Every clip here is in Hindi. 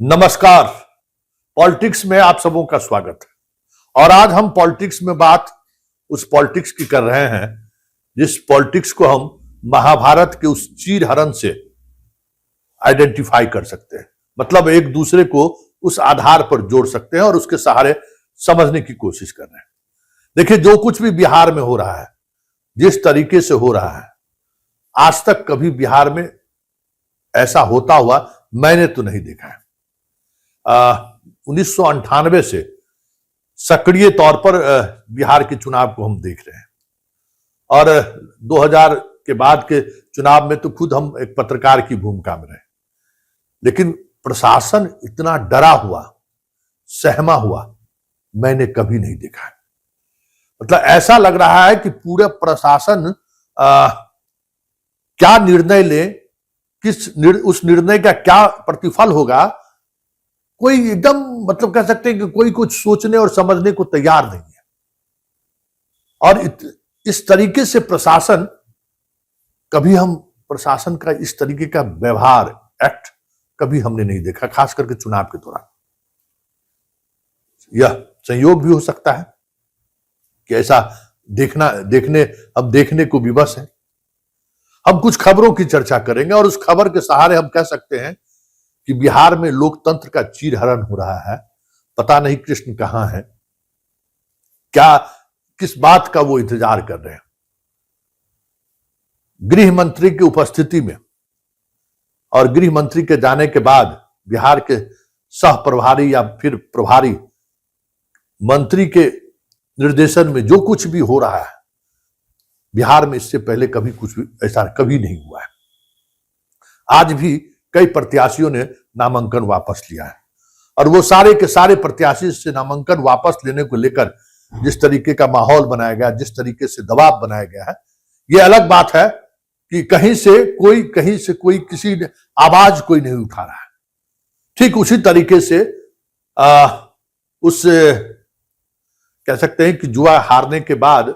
नमस्कार। पॉलिटिक्स में आप सबों का स्वागत है। और आज हम पॉलिटिक्स में बात उस पॉलिटिक्स की कर रहे हैं जिस पॉलिटिक्स को हम महाभारत के उस चीर हरण से आइडेंटिफाई कर सकते हैं। मतलब एक दूसरे को उस आधार पर जोड़ सकते हैं और उसके सहारे समझने की कोशिश कर रहे हैं। देखिए, जो कुछ भी बिहार में हो रहा है, जिस तरीके से हो रहा है, आज तक कभी बिहार में ऐसा होता हुआ मैंने तो नहीं देखा है। 1998 से सक्रिय तौर पर बिहार के चुनाव को हम देख रहे हैं और 2000 के बाद के चुनाव में तो खुद हम एक पत्रकार की भूमिका में रहे, लेकिन प्रशासन इतना डरा हुआ, सहमा हुआ मैंने कभी नहीं देखा है। मतलब ऐसा लग रहा है कि पूरा प्रशासन क्या निर्णय ले, उस निर्णय का क्या प्रतिफल होगा, कोई एकदम मतलब कह सकते हैं कि कोई कुछ सोचने और समझने को तैयार नहीं है। और इस तरीके से प्रशासन, कभी हम प्रशासन का इस तरीके का व्यवहार, एक्ट कभी हमने नहीं देखा, खास करके चुनाव के दौरान। यह संयोग भी हो सकता है कि ऐसा हम देखने को विवश हैं। हम कुछ खबरों की चर्चा करेंगे और उस खबर के सहारे हम कह सकते हैं कि बिहार में लोकतंत्र का चीरहरण हो रहा है। पता नहीं कृष्ण कहां है, क्या किस बात का वो इंतजार कर रहे हैं। गृह मंत्री की उपस्थिति में और गृह मंत्री के जाने के बाद बिहार के सह प्रभारी या फिर प्रभारी मंत्री के निर्देशन में जो कुछ भी हो रहा है बिहार में, इससे पहले कभी कुछ भी ऐसा कभी नहीं हुआ है। आज भी कई प्रत्याशियों ने नामांकन वापस लिया है और वो सारे के सारे प्रत्याशी से नामांकन वापस लेने को लेकर जिस तरीके का माहौल बनाया गया, जिस तरीके से दबाव बनाया गया है, ये अलग बात है कि कहीं से कोई किसी ने आवाज कोई नहीं उठा रहा है। ठीक उसी तरीके से उस कह सकते हैं कि जुआ हारने के बाद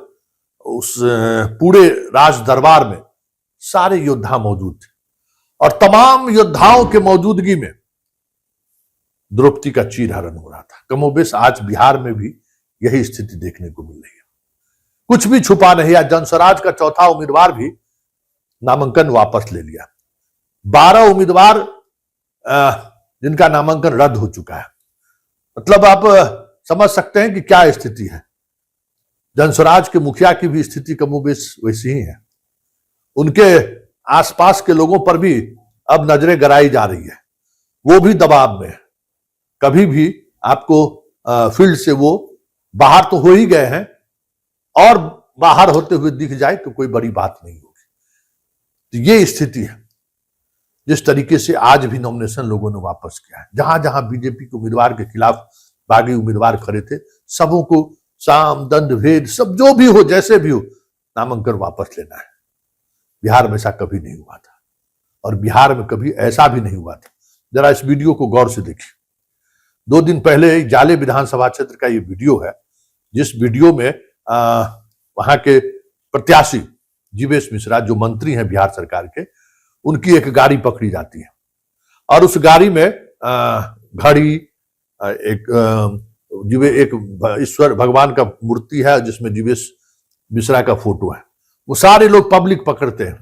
उस पूरे राज दरबार में सारे योद्धा मौजूद थे और तमाम योद्धाओं के मौजूदगी में द्रौपदी का चीरहरण हो रहा था। कमोबेश आज बिहार में भी यही स्थिति देखने को मिल रही है। कुछ भी छुपा नहीं। आज जनस्वराज का चौथा उम्मीदवार भी नामांकन वापस ले लिया। 12 उम्मीदवार जिनका नामांकन रद्द हो चुका है। मतलब आप समझ सकते हैं कि क्या स्थिति है। जनस्वराज के मुखिया की भी स्थिति कमोबेश वैसी ही है। उनके आसपास के लोगों पर भी अब नजरें गड़ाई जा रही है, वो भी दबाव में है। कभी भी आपको फील्ड से वो बाहर तो हो ही गए हैं और बाहर होते हुए दिख जाए तो कोई बड़ी बात नहीं होगी। तो ये स्थिति है। जिस तरीके से आज भी नॉमिनेशन लोगों ने वापस किया है, जहां जहां बीजेपी के उम्मीदवार के खिलाफ बागी उम्मीदवार खड़े थे, सबों को साम दंड भेद सब जो भी हो, जैसे भी हो, नामांकन वापस लेना है। बिहार में ऐसा कभी नहीं हुआ था और बिहार में कभी ऐसा भी नहीं हुआ था। जरा इस वीडियो को गौर से देखिए। 2 दिन पहले जाले विधानसभा क्षेत्र का ये वीडियो है, जिस वीडियो में वहां के प्रत्याशी जीवेश मिश्रा, जो मंत्री हैं बिहार सरकार के, उनकी एक गाड़ी पकड़ी जाती है और उस गाड़ी में घड़ी, एक ईश्वर भगवान का मूर्ति है जिसमें जीवेश मिश्रा का फोटो है। वो सारे लोग पब्लिक पकड़ते हैं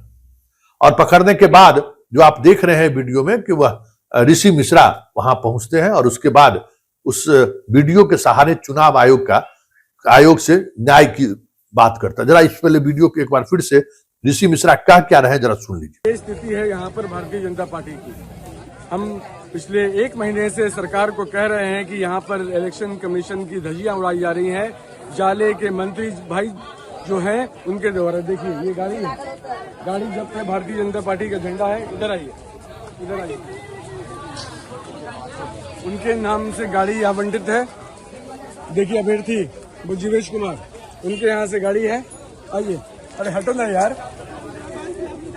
और पकड़ने के बाद जो आप देख रहे हैं वीडियो में कि वह ऋषि मिश्रा वहां पहुंचते हैं और उसके बाद उस वीडियो के सहारे चुनाव आयोग से न्याय की बात करता है। जरा इस पहले वीडियो को एक बार फिर से ऋषि मिश्रा कह क्या रहे हैं जरा सुन लीजिए। ये स्थिति है यहाँ पर भारतीय जनता पार्टी की। हम पिछले 1 महीने से सरकार को कह रहे हैं कि यहाँ पर इलेक्शन कमीशन की धज्जियां उड़ाई जा रही हैं। जाले के मंत्री भाई जो है उनके द्वारा। देखिए ये गाड़ी है, गाड़ी जब है, भारतीय जनता पार्टी का झंडा है। इधर आइए, इधर आइए। उनके नाम से गाड़ी आवंटित है। देखिए अभ्यर्थी वो जीवेश कुमार, उनके यहाँ से गाड़ी है। आइए, अरे हटो ना यार।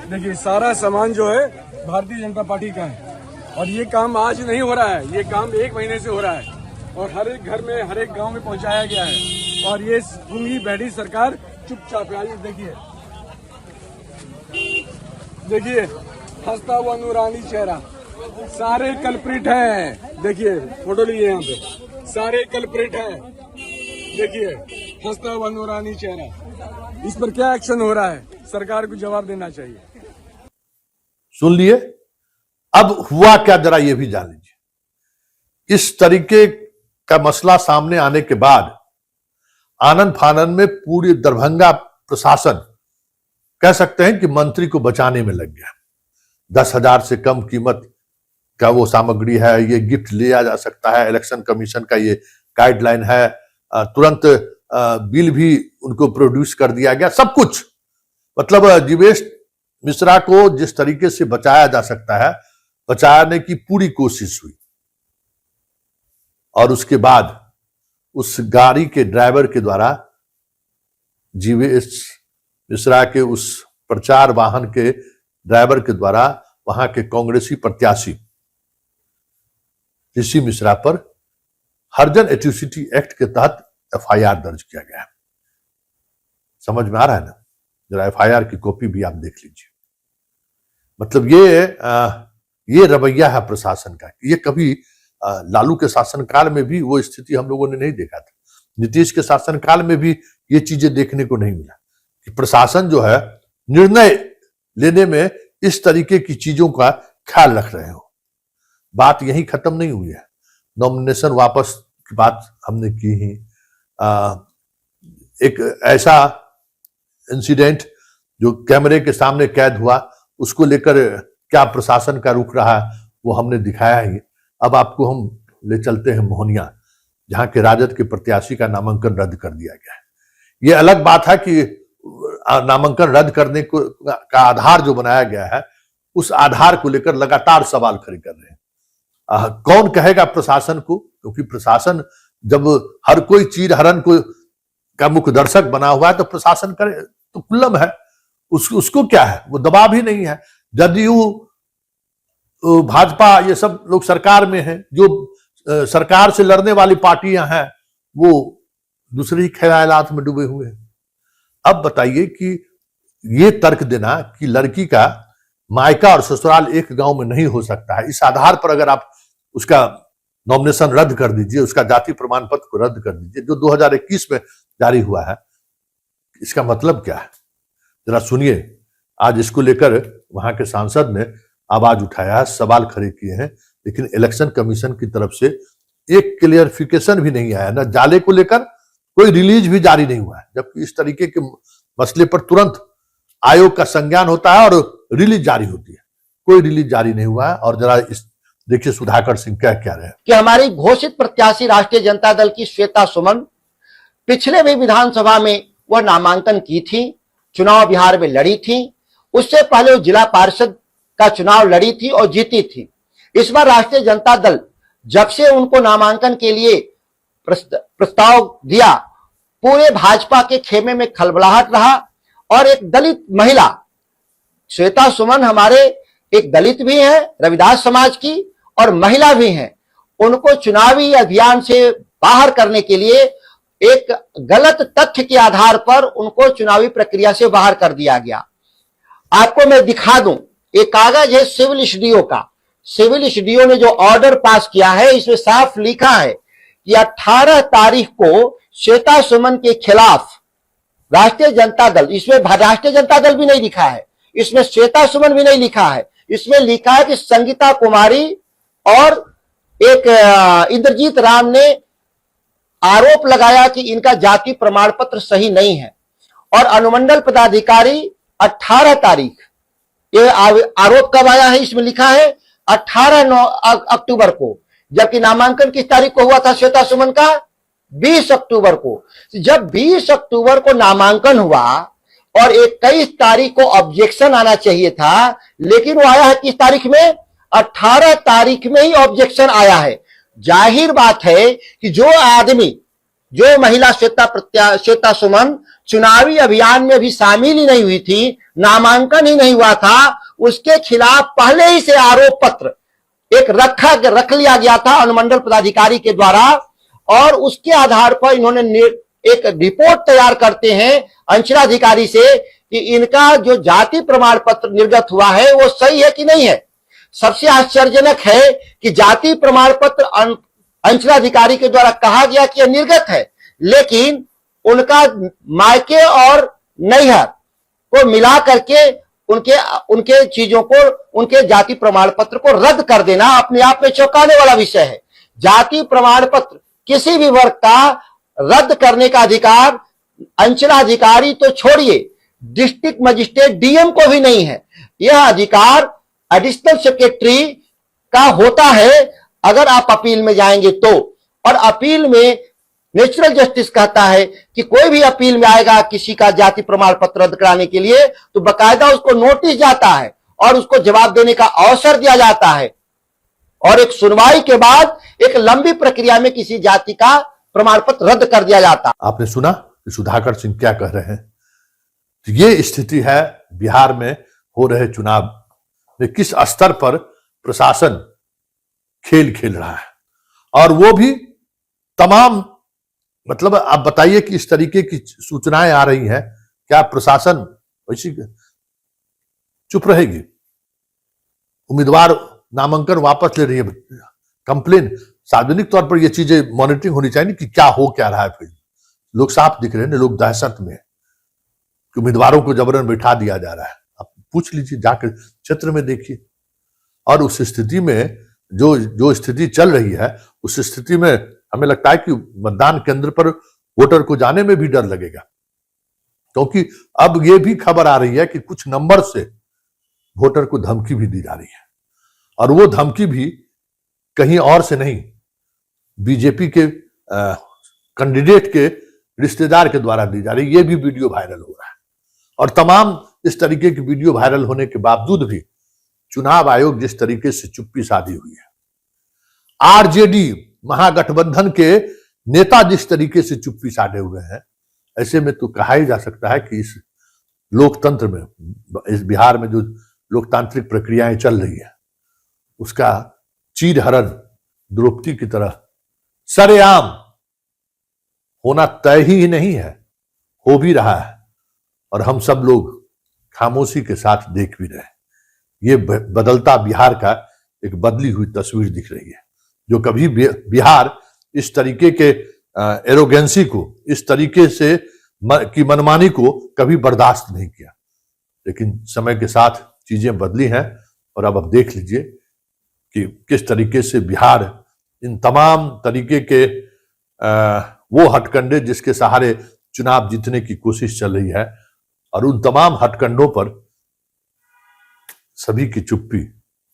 देखिए सारा सामान जो है भारतीय जनता पार्टी का है और ये काम आज नहीं हो रहा है, ये काम 1 महीने से हो रहा है और हर एक घर में, हर एक गांव में पहुंचाया गया है। और ये गूंगी बैठी सरकार चुपचाप है। देखिए देखिए हंसता हुआ नूरानी चेहरा, सारे कल्प्रिट हैं। देखिए फोटो लीजिए, यहाँ पे सारे कल्प्रिट हैं। देखिए हंसता हुआ नूरानी चेहरा। इस पर क्या एक्शन हो रहा है, सरकार को जवाब देना चाहिए। सुन लिए, अब हुआ क्या जरा ये भी जान लीजिए। इस तरीके का मसला सामने आने के बाद आनंद फानन में पूरी दरभंगा प्रशासन कह सकते हैं कि मंत्री को बचाने में लग गया। 10,000 से कम कीमत का वो सामग्री है, ये गिफ्ट लिया जा सकता है, इलेक्शन कमीशन का ये गाइडलाइन है, तुरंत बिल भी उनको प्रोड्यूस कर दिया गया, सब कुछ। मतलब जीवेश मिश्रा को जिस तरीके से बचाया जा सकता है, बचाने की पूरी कोशिश हुई। और उसके बाद उस गाड़ी के ड्राइवर के द्वारा जीवेश मिश्रा के उस प्रचार वाहन के ड्राइवर के द्वारा वहां के कांग्रेसी प्रत्याशी ऋषि मिश्रा पर हरजन एट्रोसिटी एक्ट के तहत एफआईआर दर्ज किया गया है। समझ में आ रहा है ना? जरा एफआईआर की कॉपी भी आप देख लीजिए। मतलब ये रवैया है प्रशासन का। ये कभी लालू के शासनकाल में भी वो स्थिति हम लोगों ने नहीं देखा था। नीतीश के शासनकाल में भी ये चीजें देखने को नहीं मिला कि प्रशासन जो है निर्णय लेने में इस तरीके की चीजों का ख्याल रख रहे हो। बात यही खत्म नहीं हुई है। नॉमिनेशन वापस की बात हमने की ही। एक ऐसा इंसिडेंट जो कैमरे के सामने कैद हुआ, उसको लेकर क्या प्रशासन का रुख रहा वो हमने दिखाया ही। अब आपको हम ले चलते हैं मोहनिया, जहां के राजद के प्रत्याशी का नामांकन रद्द कर दिया गया है। ये अलग बात है कि नामांकन रद्द करने को का आधार जो बनाया गया है, उस आधार को लेकर लगातार सवाल खड़े कर रहे हैं। कौन कहेगा प्रशासन को? क्योंकि प्रशासन जब हर कोई चीर हरण को का मुख्य दर्शक बना हुआ है, तो प्रशासन करे तो कुल्लम है। उसको क्या है, वो दबाव ही नहीं है। जदयू, भाजपा, ये सब लोग सरकार में हैं। जो सरकार से लड़ने वाली पार्टियां हैं वो दूसरे ही ख्यालात में डूबे हुए हैं। अब बताइए कि ये तर्क देना कि लड़की का मायका और ससुराल एक गांव में नहीं हो सकता है, इस आधार पर अगर आप उसका नॉमिनेशन रद्द कर दीजिए, उसका जाति प्रमाण पत्र को रद्द कर दीजिए जो 2021 में जारी हुआ है, इसका मतलब क्या है? जरा सुनिए। आज इसको लेकर वहां के सांसद ने आवाज उठाया है, सवाल खड़े किए हैं, लेकिन इलेक्शन कमीशन की तरफ से एक क्लियरिफिकेशन भी नहीं आया। ना जाले को लेकर कोई रिलीज भी जारी नहीं हुआ है, जबकि इस तरीके के मसले पर तुरंत आयोग का संज्ञान होता है और रिलीज जारी होती है। कोई रिलीज जारी नहीं हुआ है। और जरा इस देखिए सुधाकर सिंह क्या कह रहे हैं कि हमारी घोषित प्रत्याशी राष्ट्रीय जनता दल की श्वेता सुमन पिछले भी विधानसभा में वह नामांकन की थी, चुनाव बिहार में लड़ी थी। उससे पहले वो जिला पार्षद का चुनाव लड़ी थी और जीती थी। इस बार राष्ट्रीय जनता दल जब से उनको नामांकन के लिए प्रस्ताव दिया, पूरे भाजपा के खेमे में खलबलाहट रहा। और एक दलित महिला श्वेता सुमन हमारे एक दलित भी है, रविदास समाज की, और महिला भी हैं। उनको चुनावी अभियान से बाहर करने के लिए एक गलत तथ्य के आधार पर उनको चुनावी प्रक्रिया से बाहर कर दिया गया। आपको मैं दिखा दूं, एक कागज है सिविल एसडीओ का। सिविल एसडीओ ने जो ऑर्डर पास किया है, इसमें साफ लिखा है कि 18 तारीख को श्वेता सुमन के खिलाफ राष्ट्रीय जनता दल, इसमें राष्ट्रीय जनता दल भी नहीं लिखा है, इसमें श्वेता सुमन भी नहीं लिखा है, इसमें लिखा है कि संगीता कुमारी और एक इंद्रजीत राम ने आरोप लगाया कि इनका जाति प्रमाण पत्र सही नहीं है। और अनुमंडल पदाधिकारी 18 तारीख, ये आरोप कब आया है, इसमें लिखा है 18 अक्टूबर को, जबकि नामांकन किस तारीख को हुआ था श्वेता सुमन का? 20 अक्टूबर को। जब 20 अक्टूबर को नामांकन हुआ और 21 तारीख को ऑब्जेक्शन आना चाहिए था, लेकिन वो आया है किस तारीख में? 18 तारीख में ही ऑब्जेक्शन आया है। जाहिर बात है कि जो आदमी, जो महिला श्वेता सुमन चुनावी अभियान में भी शामिल ही नहीं हुई थी, नामांकन ही नहीं हुआ था, उसके खिलाफ पहले ही से आरोप पत्र एक रख लिया गया था अनुमंडल पदाधिकारी के द्वारा। और उसके आधार पर इन्होंने एक रिपोर्ट तैयार करते हैं अंचलाधिकारी से कि इनका जो जाति प्रमाण पत्र निर्गत हुआ है वो सही है कि नहीं है। सबसे आश्चर्यजनक है कि जाति प्रमाण पत्र अंचलाधिकारी के द्वारा कहा गया कि यह निर्गत है, लेकिन उनका मायके और नैहर को मिला करके उनके चीजों को, उनके जाति प्रमाण पत्र को रद्द कर देना अपने आप में चौंकाने वाला विषय है। जाति प्रमाण पत्र किसी भी वर्ग का रद्द करने का अधिकार अंचलाधिकारी तो छोड़िए, डिस्ट्रिक्ट मजिस्ट्रेट डीएम को भी नहीं है। यह अधिकार एडिशनल सेक्रेटरी का होता है अगर आप अपील में जाएंगे तो। और अपील में नेचुरल जस्टिस कहता है कि कोई भी अपील में आएगा किसी का जाति प्रमाण पत्र रद्द कराने के लिए तो बकायदा उसको नोटिस जाता है और उसको जवाब देने का अवसर दिया जाता है, और एक सुनवाई के बाद एक लंबी प्रक्रिया में किसी जाति का प्रमाण पत्र रद्द कर दिया जाता है। आपने सुना कि सुधाकर सिंह क्या कह रहे हैं। तो ये स्थिति है बिहार में हो रहे चुनाव में, किस स्तर पर प्रशासन खेल खेल रहा है। और वो भी तमाम, मतलब आप बताइए कि इस तरीके की सूचनाएं आ रही हैं, क्या प्रशासन वैसी चुप रहेगी? उम्मीदवार नामांकन वापस ले रही है, कंप्लेन, सार्वजनिक तौर पर ये चीजें मॉनिटरिंग होनी चाहिए कि क्या हो क्या रहा है। फिर लोग साफ दिख रहे हैं, लोग दहशत में कि उम्मीदवारों को जबरन बैठा दिया जा रहा है। आप पूछ लीजिए, जाकर क्षेत्र में देखिए। और उस स्थिति में जो स्थिति चल रही है, उस स्थिति में हमें लगता है कि मतदान केंद्र पर वोटर को जाने में भी डर लगेगा, क्योंकि अब ये भी खबर आ रही है कि कुछ नंबर से वोटर को धमकी भी दी जा रही है, और वो धमकी भी कहीं और से नहीं, बीजेपी के कैंडिडेट के रिश्तेदार के द्वारा दी जा रही है। ये भी वीडियो वायरल हो रहा है। और तमाम इस तरीके की वीडियो वायरल होने के बावजूद भी चुनाव आयोग जिस तरीके से चुप्पी साधी हुई है, आरजेडी महागठबंधन के नेता जिस तरीके से चुप्पी साधे हुए हैं, ऐसे में तो कहा ही जा सकता है कि इस लोकतंत्र में, इस बिहार में जो लोकतांत्रिक प्रक्रियाएं चल रही है, उसका चीरहरण द्रौपदी की तरह सरेआम होना तय ही नहीं है, हो भी रहा है, और हम सब लोग खामोशी के साथ देख भी रहे हैं। ये बदलता बिहार का एक बदली हुई तस्वीर दिख रही है, जो कभी बिहार इस तरीके के एरोगेंसी को, इस तरीके से की मनमानी को कभी बर्दाश्त नहीं किया। लेकिन समय के साथ चीजें बदली हैं, और अब आप देख लीजिए कि किस तरीके से बिहार इन तमाम तरीके के वो हथकंडे जिसके सहारे चुनाव जीतने की कोशिश चल रही है, और उन तमाम हथकंडों पर सभी की चुप्पी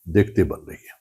देखते बन रही है।